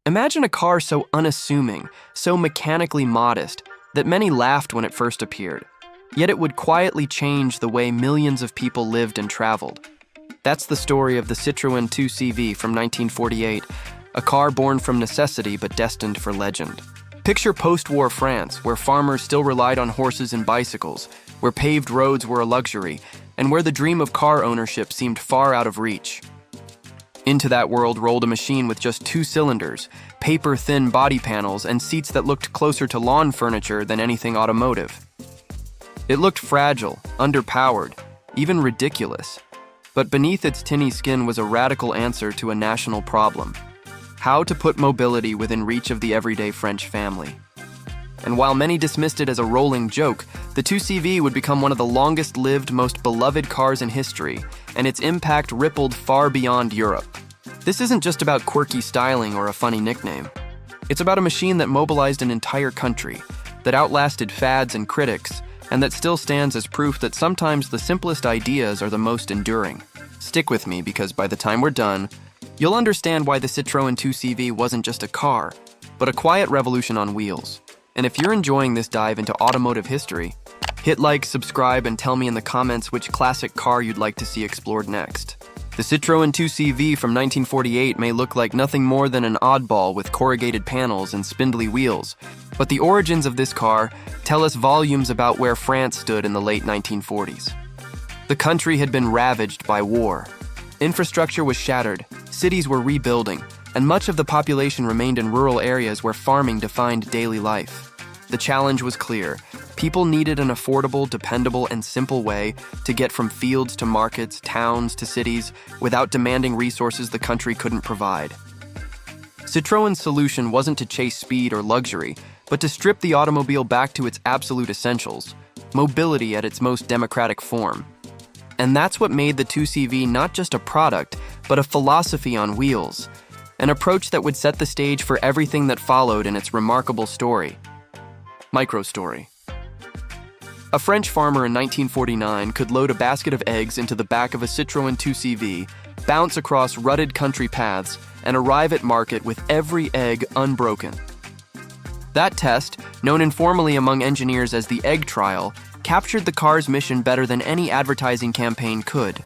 Imagine a car so unassuming, so mechanically modest, that many laughed when it first appeared. Yet it would quietly change the way millions of people lived and traveled. That's the story of the Citroën 2CV from 1948, a car born from necessity but destined for legend. Picture post-war France, where farmers still relied on horses and bicycles, where paved roads were a luxury, and where the dream of car ownership seemed far out of reach. Into that world rolled a machine with just 2 cylinders, paper-thin body panels, and seats that looked closer to lawn furniture than anything automotive. It looked fragile, underpowered, even ridiculous. But beneath its tinny skin was a radical answer to a national problem: how to put mobility within reach of the everyday French family. And while many dismissed it as a rolling joke, the 2CV would become one of the longest-lived, most beloved cars in history, and its impact rippled far beyond Europe. This isn't just about quirky styling or a funny nickname. It's about a machine that mobilized an entire country, that outlasted fads and critics, and that still stands as proof that sometimes the simplest ideas are the most enduring. Stick with me, because by the time we're done, you'll understand why the Citroën 2CV wasn't just a car, but a quiet revolution on wheels. And if you're enjoying this dive into automotive history, hit like, subscribe, and tell me in the comments which classic car you'd like to see explored next. The Citroën 2CV from 1948 may look like nothing more than an oddball with corrugated panels and spindly wheels, but the origins of this car tell us volumes about where France stood in the late 1940s. The country had been ravaged by war. Infrastructure was shattered, cities were rebuilding, and much of the population remained in rural areas where farming defined daily life. The challenge was clear. People needed an affordable, dependable, and simple way to get from fields to markets, towns to cities, without demanding resources the country couldn't provide. Citroën's solution wasn't to chase speed or luxury, but to strip the automobile back to its absolute essentials: mobility at its most democratic form. And that's what made the 2CV not just a product, but a philosophy on wheels, an approach that would set the stage for everything that followed in its remarkable story. Microstory. A French farmer in 1949 could load a basket of eggs into the back of a Citroën 2CV, bounce across rutted country paths, and arrive at market with every egg unbroken. That test, known informally among engineers as the egg trial, captured the car's mission better than any advertising campaign could.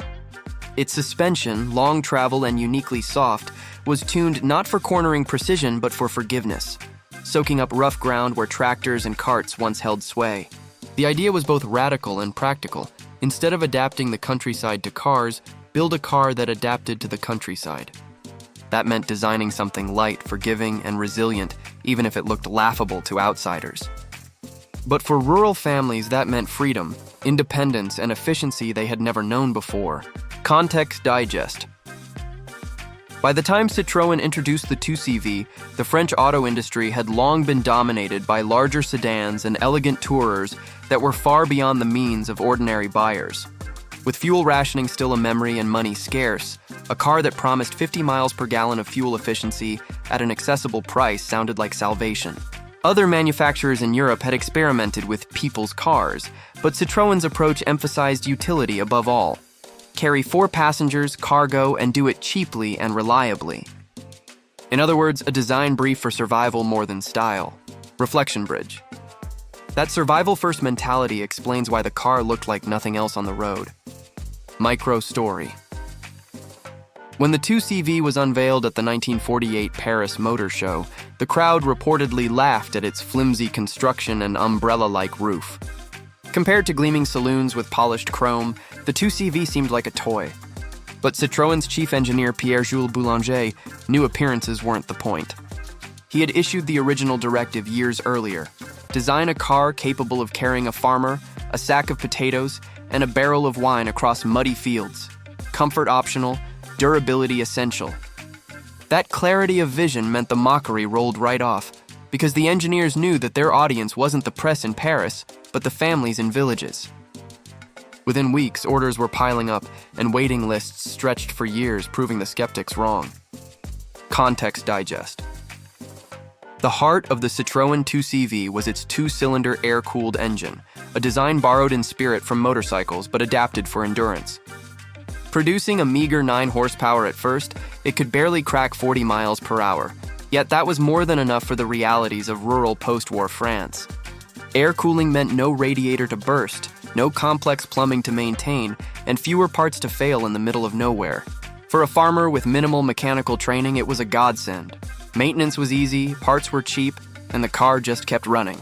Its suspension, long travel, and uniquely soft, was tuned not for cornering precision but for forgiveness, soaking up rough ground where tractors and carts once held sway. The idea was both radical and practical. Instead of adapting the countryside to cars, build a car that adapted to the countryside. That meant designing something light, forgiving, and resilient, even if it looked laughable to outsiders. But for rural families, that meant freedom, independence, and efficiency they had never known before. Context Digest. By the time Citroën introduced the 2CV, the French auto industry had long been dominated by larger sedans and elegant tourers that were far beyond the means of ordinary buyers. With fuel rationing still a memory and money scarce, a car that promised 50 miles per gallon of fuel efficiency at an accessible price sounded like salvation. Other manufacturers in Europe had experimented with people's cars, but Citroën's approach emphasized utility above all. Carry 4 passengers, cargo, and do it cheaply and reliably. In other words, a design brief for survival more than style. Reflection bridge. That survival-first mentality explains why the car looked like nothing else on the road. Micro story. When the 2CV was unveiled at the 1948 Paris Motor Show, the crowd reportedly laughed at its flimsy construction and umbrella-like roof. Compared to gleaming saloons with polished chrome, the 2CV seemed like a toy. But Citroën's chief engineer Pierre-Jules Boulanger knew appearances weren't the point. He had issued the original directive years earlier: design a car capable of carrying a farmer, a sack of potatoes, and a barrel of wine across muddy fields. Comfort optional, durability essential. That clarity of vision meant the mockery rolled right off, because the engineers knew that their audience wasn't the press in Paris, but the families in villages. Within weeks, orders were piling up, and waiting lists stretched for years, proving the skeptics wrong. Context Digest. The heart of the Citroën 2CV was its 2-cylinder air-cooled engine, a design borrowed in spirit from motorcycles but adapted for endurance. Producing a meager 9 horsepower at first, it could barely crack 40 miles per hour, Yet that was more than enough for the realities of rural post-war France. Air cooling meant no radiator to burst, no complex plumbing to maintain, and fewer parts to fail in the middle of nowhere. For a farmer with minimal mechanical training, it was a godsend. Maintenance was easy, parts were cheap, and the car just kept running.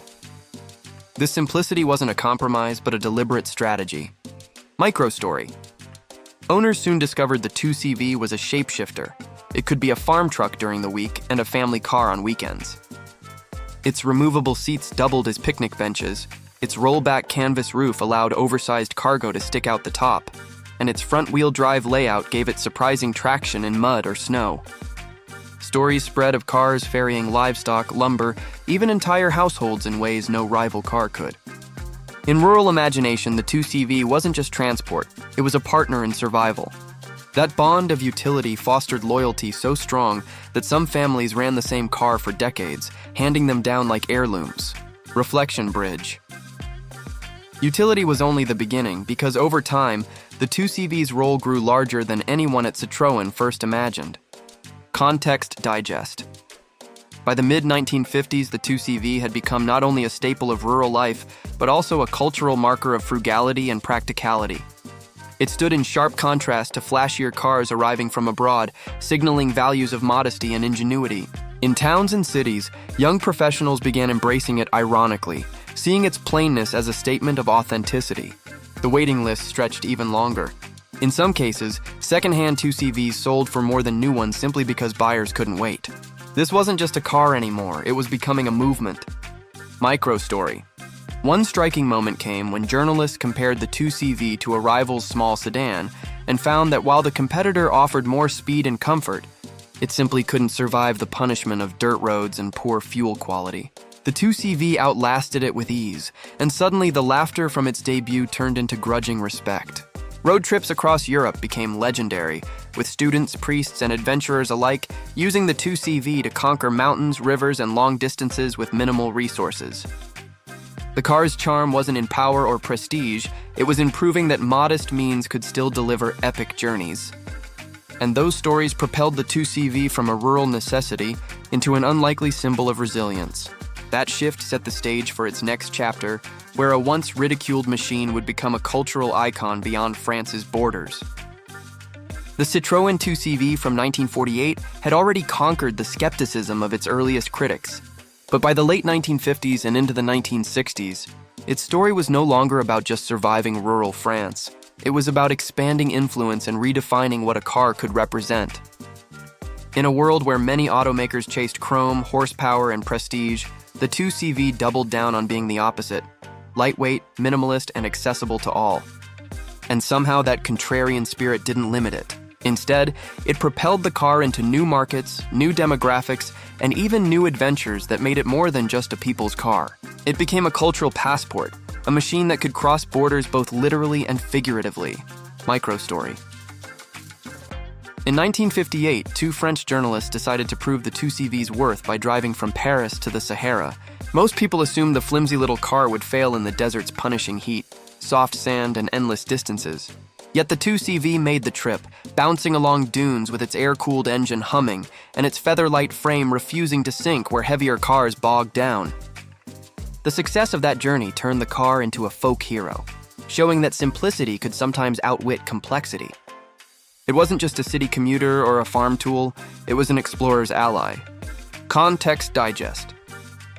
This simplicity wasn't a compromise, but a deliberate strategy. Microstory. Owners soon discovered the 2CV was a shapeshifter. It could be a farm truck during the week and a family car on weekends. Its removable seats doubled as picnic benches, its rollback canvas roof allowed oversized cargo to stick out the top, and its front-wheel drive layout gave it surprising traction in mud or snow. Stories spread of cars ferrying livestock, lumber, even entire households in ways no rival car could. In rural imagination, the 2CV wasn't just transport, it was a partner in survival. That bond of utility fostered loyalty so strong that some families ran the same car for decades, handing them down like heirlooms. Reflection bridge. Utility was only the beginning because over time, the 2CV's role grew larger than anyone at Citroën first imagined. Context digest. By the mid-1950s, the 2CV had become not only a staple of rural life, but also a cultural marker of frugality and practicality. It stood in sharp contrast to flashier cars arriving from abroad, signaling values of modesty and ingenuity. In towns and cities, young professionals began embracing it ironically, seeing its plainness as a statement of authenticity. The waiting list stretched even longer. In some cases, second-hand 2CVs sold for more than new ones simply because buyers couldn't wait. This wasn't just a car anymore, it was becoming a movement. Microstory. One striking moment came when journalists compared the 2CV to a rival's small sedan and found that while the competitor offered more speed and comfort, it simply couldn't survive the punishment of dirt roads and poor fuel quality. The 2CV outlasted it with ease, and suddenly the laughter from its debut turned into grudging respect. Road trips across Europe became legendary, with students, priests, and adventurers alike using the 2CV to conquer mountains, rivers, and long distances with minimal resources. The car's charm wasn't in power or prestige, it was in proving that modest means could still deliver epic journeys. And those stories propelled the 2CV from a rural necessity into an unlikely symbol of resilience. That shift set the stage for its next chapter, where a once ridiculed machine would become a cultural icon beyond France's borders. The Citroën 2CV from 1948 had already conquered the skepticism of its earliest critics. But by the late 1950s and into the 1960s, its story was no longer about just surviving rural France. It was about expanding influence and redefining what a car could represent. In a world where many automakers chased chrome, horsepower, and prestige, the 2CV doubled down on being the opposite: lightweight, minimalist, and accessible to all. And somehow that contrarian spirit didn't limit it. Instead, it propelled the car into new markets, new demographics, and even new adventures that made it more than just a people's car. It became a cultural passport, a machine that could cross borders both literally and figuratively. Microstory. In 1958, two French journalists decided to prove the 2CV's worth by driving from Paris to the Sahara. Most people assumed the flimsy little car would fail in the desert's punishing heat, soft sand, and endless distances. Yet the 2CV made the trip, bouncing along dunes with its air-cooled engine humming and its feather-light frame refusing to sink where heavier cars bogged down. The success of that journey turned the car into a folk hero, showing that simplicity could sometimes outwit complexity. It wasn't just a city commuter or a farm tool, it was an explorer's ally. Context digest.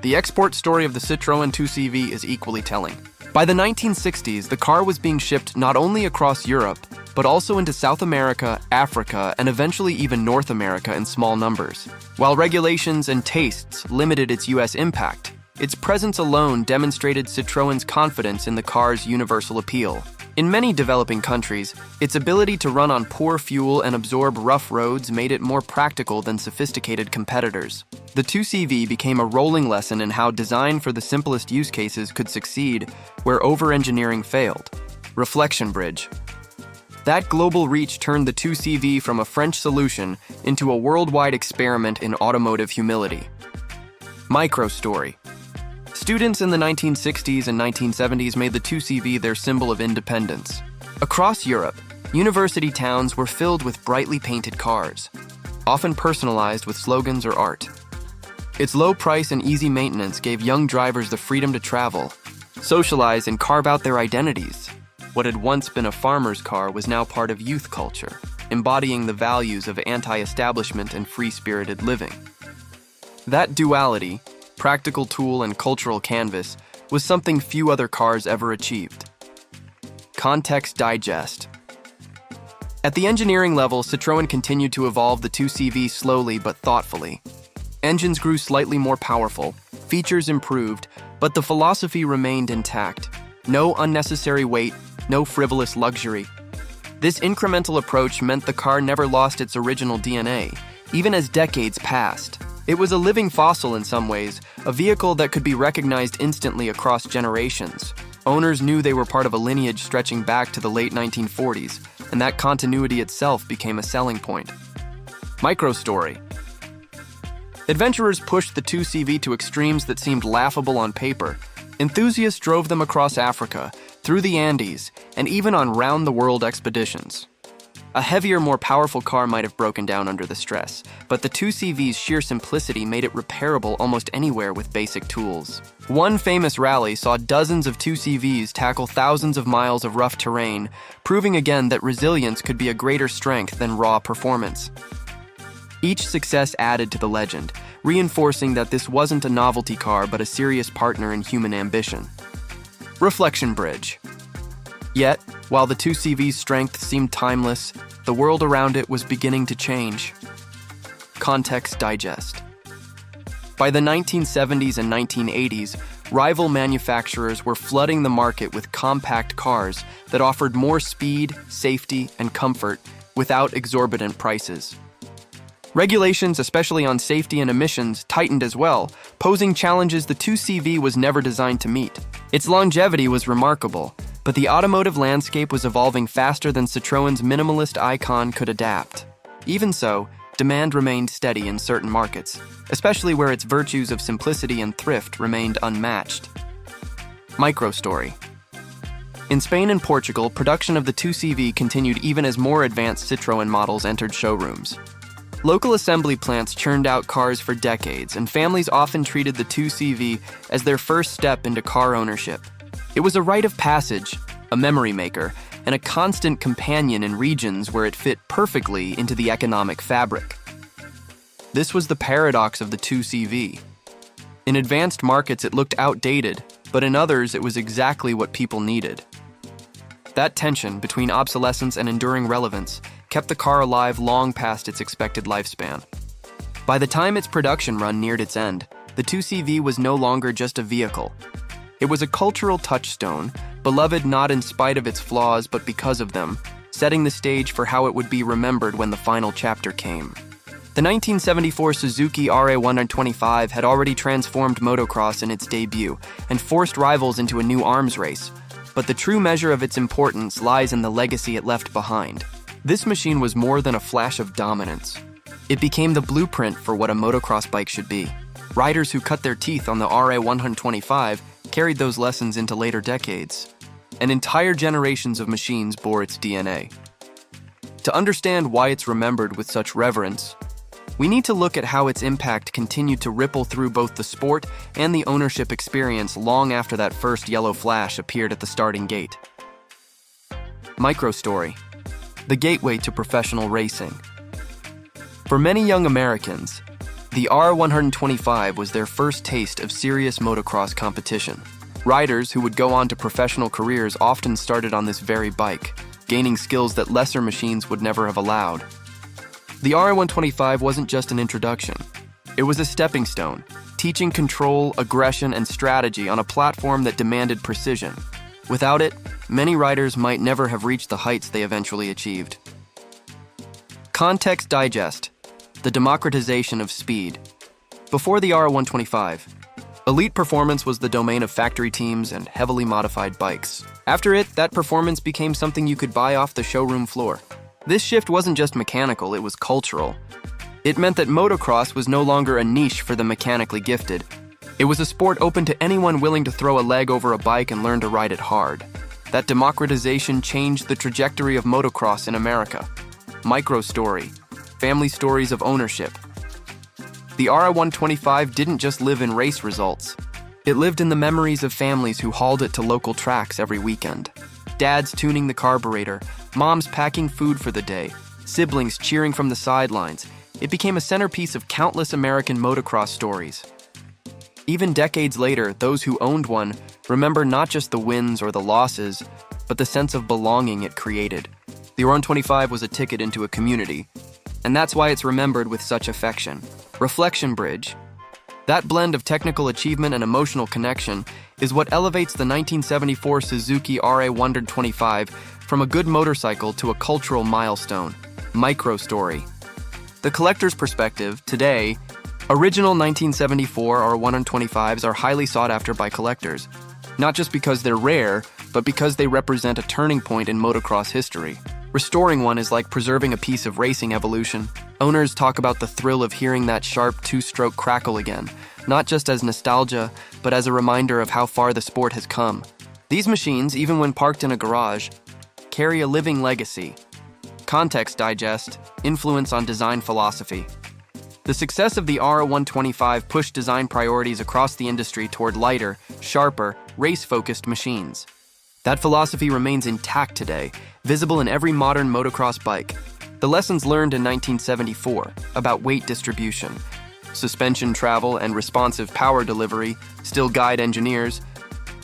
The export story of the Citroën 2CV is equally telling. By the 1960s, the car was being shipped not only across Europe, but also into South America, Africa, and eventually even North America in small numbers. While regulations and tastes limited its US impact, its presence alone demonstrated Citroën's confidence in the car's universal appeal. In many developing countries, its ability to run on poor fuel and absorb rough roads made it more practical than sophisticated competitors. The 2CV became a rolling lesson in how design for the simplest use cases could succeed where over-engineering failed. Reflection bridge. That global reach turned the 2CV from a French solution into a worldwide experiment in automotive humility. Microstory. Students in the 1960s and 1970s made the 2CV their symbol of independence. Across Europe, university towns were filled with brightly painted cars, often personalized with slogans or art. Its low price and easy maintenance gave young drivers the freedom to travel, socialize, and carve out their identities. What had once been a farmer's car was now part of youth culture, embodying the values of anti-establishment and free-spirited living. That duality, practical tool and cultural canvas, was something few other cars ever achieved. Context digest. At the engineering level, Citroën continued to evolve the 2CV slowly but thoughtfully. Engines grew slightly more powerful, features improved, but the philosophy remained intact. No unnecessary weight, no frivolous luxury. This incremental approach meant the car never lost its original DNA, even as decades passed. It was a living fossil in some ways, a vehicle that could be recognized instantly across generations. Owners knew they were part of a lineage stretching back to the late 1940s, and that continuity itself became a selling point. Microstory. Adventurers pushed the 2CV to extremes that seemed laughable on paper. Enthusiasts drove them across Africa, through the Andes, and even on round-the-world expeditions. A heavier, more powerful car might have broken down under the stress, but the 2CV's sheer simplicity made it repairable almost anywhere with basic tools. One famous rally saw dozens of 2CVs tackle thousands of miles of rough terrain, proving again that resilience could be a greater strength than raw performance. Each success added to the legend, reinforcing that this wasn't a novelty car but a serious partner in human ambition. Reflection bridge. Yet, while the 2CV's strength seemed timeless, the world around it was beginning to change. Context digest. By the 1970s and 1980s, rival manufacturers were flooding the market with compact cars that offered more speed, safety, and comfort without exorbitant prices. Regulations, especially on safety and emissions, tightened as well, posing challenges the 2CV was never designed to meet. Its longevity was remarkable, but the automotive landscape was evolving faster than Citroën's minimalist icon could adapt. Even so, demand remained steady in certain markets, especially where its virtues of simplicity and thrift remained unmatched. Microstory. In Spain and Portugal, production of the 2CV continued even as more advanced Citroën models entered showrooms. Local assembly plants churned out cars for decades, and families often treated the 2CV as their first step into car ownership. It was a rite of passage, a memory maker, and a constant companion in regions where it fit perfectly into the economic fabric. This was the paradox of the 2CV. In advanced markets, it looked outdated, but in others, it was exactly what people needed. That tension between obsolescence and enduring relevance kept the car alive long past its expected lifespan. By the time its production run neared its end, the 2CV was no longer just a vehicle. It was a cultural touchstone, beloved not in spite of its flaws but because of them, setting the stage for how it would be remembered when the final chapter came. The 1974 Suzuki RA125 had already transformed motocross in its debut and forced rivals into a new arms race, but the true measure of its importance lies in the legacy it left behind. This machine was more than a flash of dominance. It became the blueprint for what a motocross bike should be. Riders who cut their teeth on the RA125 carried those lessons into later decades, and entire generations of machines bore its DNA. To understand why it's remembered with such reverence, we need to look at how its impact continued to ripple through both the sport and the ownership experience long after that first yellow flash appeared at the starting gate. Microstory. The gateway to professional racing. For many young Americans, the R125 was their first taste of serious motocross competition. Riders who would go on to professional careers often started on this very bike, gaining skills that lesser machines would never have allowed. The R125 wasn't just an introduction. It was a stepping stone, teaching control, aggression, and strategy on a platform that demanded precision. Without it, many riders might never have reached the heights they eventually achieved. Context digest. The democratization of speed. Before the R125, elite performance was the domain of factory teams and heavily modified bikes. After it, that performance became something you could buy off the showroom floor. This shift wasn't just mechanical, it was cultural. It meant that motocross was no longer a niche for the mechanically gifted. It was a sport open to anyone willing to throw a leg over a bike and learn to ride it hard. That democratization changed the trajectory of motocross in America. Microstory. Family stories of ownership. The RI-125 didn't just live in race results. It lived in the memories of families who hauled it to local tracks every weekend. Dads tuning the carburetor, moms packing food for the day, siblings cheering from the sidelines. It became a centerpiece of countless American motocross stories. Even decades later, those who owned one remember not just the wins or the losses, but the sense of belonging it created. The RI-125 was a ticket into a community, and that's why it's remembered with such affection. Reflection Bridge. That blend of technical achievement and emotional connection is what elevates the 1974 Suzuki RI-125 from a good motorcycle to a cultural milestone. Micro-story. The collector's perspective, today, original 1974 RI-125s are highly sought after by collectors, not just because they're rare, but because they represent a turning point in motocross history. Restoring one is like preserving a piece of racing evolution. Owners talk about the thrill of hearing that sharp two-stroke crackle again, not just as nostalgia, but as a reminder of how far the sport has come. These machines, even when parked in a garage, carry a living legacy. Context digest, influence on design philosophy. The success of the RI-125 pushed design priorities across the industry toward lighter, sharper, race-focused machines. That philosophy remains intact today, visible in every modern motocross bike. The lessons learned in 1974 about weight distribution, suspension travel, and responsive power delivery still guide engineers,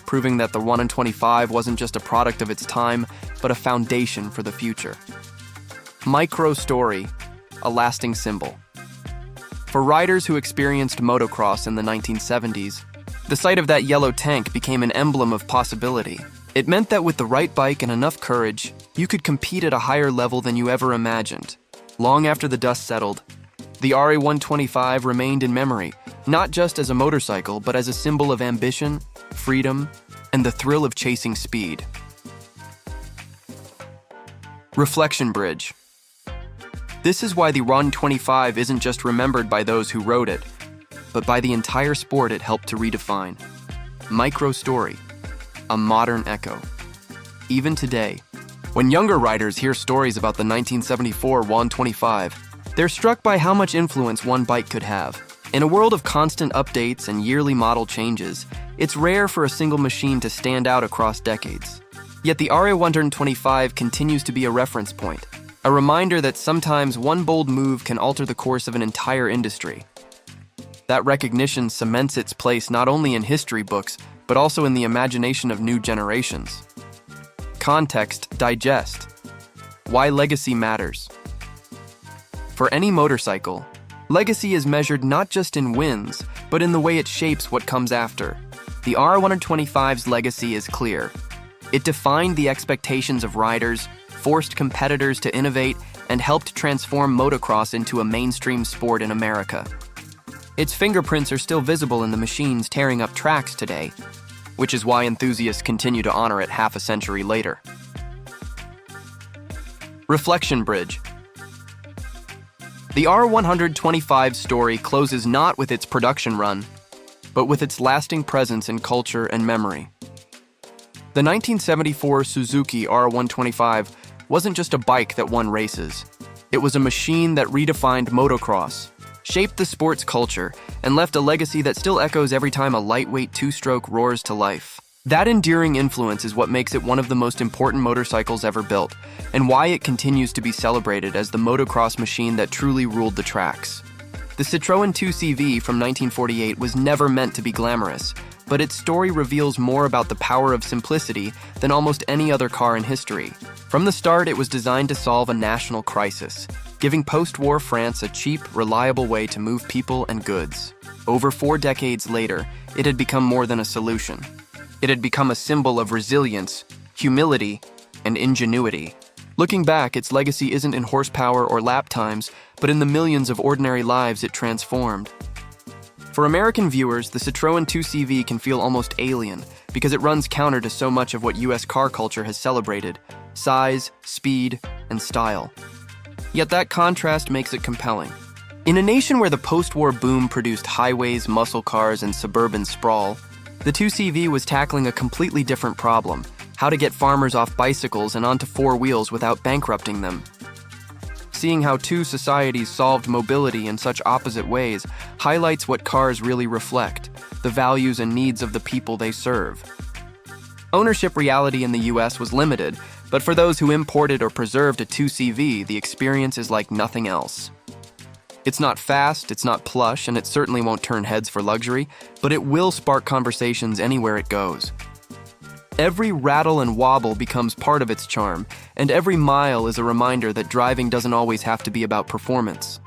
proving that the 125 wasn't just a product of its time, but a foundation for the future. Micro story, a lasting symbol. For riders who experienced motocross in the 1970s, the sight of that yellow tank became an emblem of possibility. It meant that with the right bike and enough courage, you could compete at a higher level than you ever imagined. Long after the dust settled, the RI-125 remained in memory, not just as a motorcycle, but as a symbol of ambition, freedom, and the thrill of chasing speed. Reflection Bridge. This is why the RI-125 isn't just remembered by those who rode it, but by the entire sport it helped to redefine. Micro story. A modern echo. Even today, when younger riders hear stories about the 1974 RI-125, they're struck by how much influence one bike could have. In a world of constant updates and yearly model changes, it's rare for a single machine to stand out across decades. Yet the RI-125 continues to be a reference point, a reminder that sometimes one bold move can alter the course of an entire industry. That recognition cements its place not only in history books, but also in the imagination of new generations. Context digest. Why legacy matters. For any motorcycle, legacy is measured not just in wins, but in the way it shapes what comes after. The RI-125's legacy is clear. It defined the expectations of riders, forced competitors to innovate, and helped transform motocross into a mainstream sport in America. Its fingerprints are still visible in the machines tearing up tracks today, which is why enthusiasts continue to honor it half a century later. Reflection Bridge. The RI-125's story closes not with its production run, but with its lasting presence in culture and memory. The 1974 Suzuki RI-125 wasn't just a bike that won races. It was a machine that redefined motocross, shaped the sport's culture, and left a legacy that still echoes every time a lightweight two-stroke roars to life. That enduring influence is what makes it one of the most important motorcycles ever built, and why it continues to be celebrated as the motocross machine that truly ruled the tracks. The Citroën 2CV from 1948 was never meant to be glamorous, but its story reveals more about the power of simplicity than almost any other car in history. From the start, it was designed to solve a national crisis, giving post-war France a cheap, reliable way to move people and goods. Over 4 decades later, it had become more than a solution. It had become a symbol of resilience, humility, and ingenuity. Looking back, its legacy isn't in horsepower or lap times, but in the millions of ordinary lives it transformed. For American viewers, the Citroën 2CV can feel almost alien because it runs counter to so much of what US car culture has celebrated: size, speed, and style. Yet that contrast makes it compelling. In a nation where the post-war boom produced highways, muscle cars, and suburban sprawl, the 2CV was tackling a completely different problem: how to get farmers off bicycles and onto 4 wheels without bankrupting them. Seeing how two societies solved mobility in such opposite ways highlights what cars really reflect, the values and needs of the people they serve. Ownership reality in the US was limited, but for those who imported or preserved a 2CV, the experience is like nothing else. It's not fast, it's not plush, and it certainly won't turn heads for luxury, but it will spark conversations anywhere it goes. Every rattle and wobble becomes part of its charm, and every mile is a reminder that driving doesn't always have to be about performance.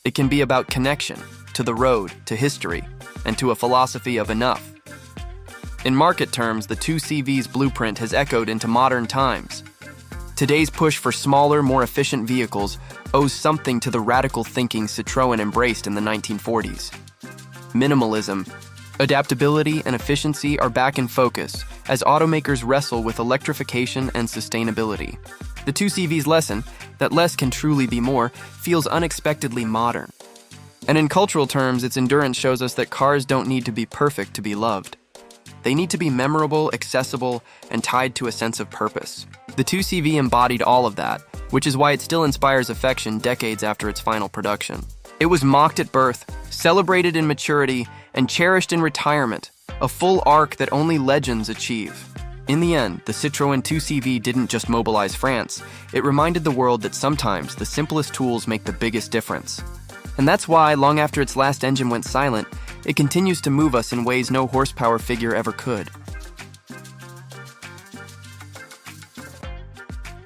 It can be about connection, to the road, to history, and to a philosophy of enough. In market terms, the 2CV's blueprint has echoed into modern times. Today's push for smaller, more efficient vehicles owes something to the radical thinking Citroën embraced in the 1940s. Minimalism, adaptability, and efficiency are back in focus as automakers wrestle with electrification and sustainability. The 2CV's lesson, that less can truly be more, feels unexpectedly modern. And in cultural terms, its endurance shows us that cars don't need to be perfect to be loved. They need to be memorable, accessible, and tied to a sense of purpose. The 2CV embodied all of that, which is why it still inspires affection decades after its final production. It was mocked at birth, celebrated in maturity, and cherished in retirement, a full arc that only legends achieve. In the end, the Citroën 2CV didn't just mobilize France, it reminded the world that sometimes the simplest tools make the biggest difference. And that's why, long after its last engine went silent, it continues to move us in ways no horsepower figure ever could.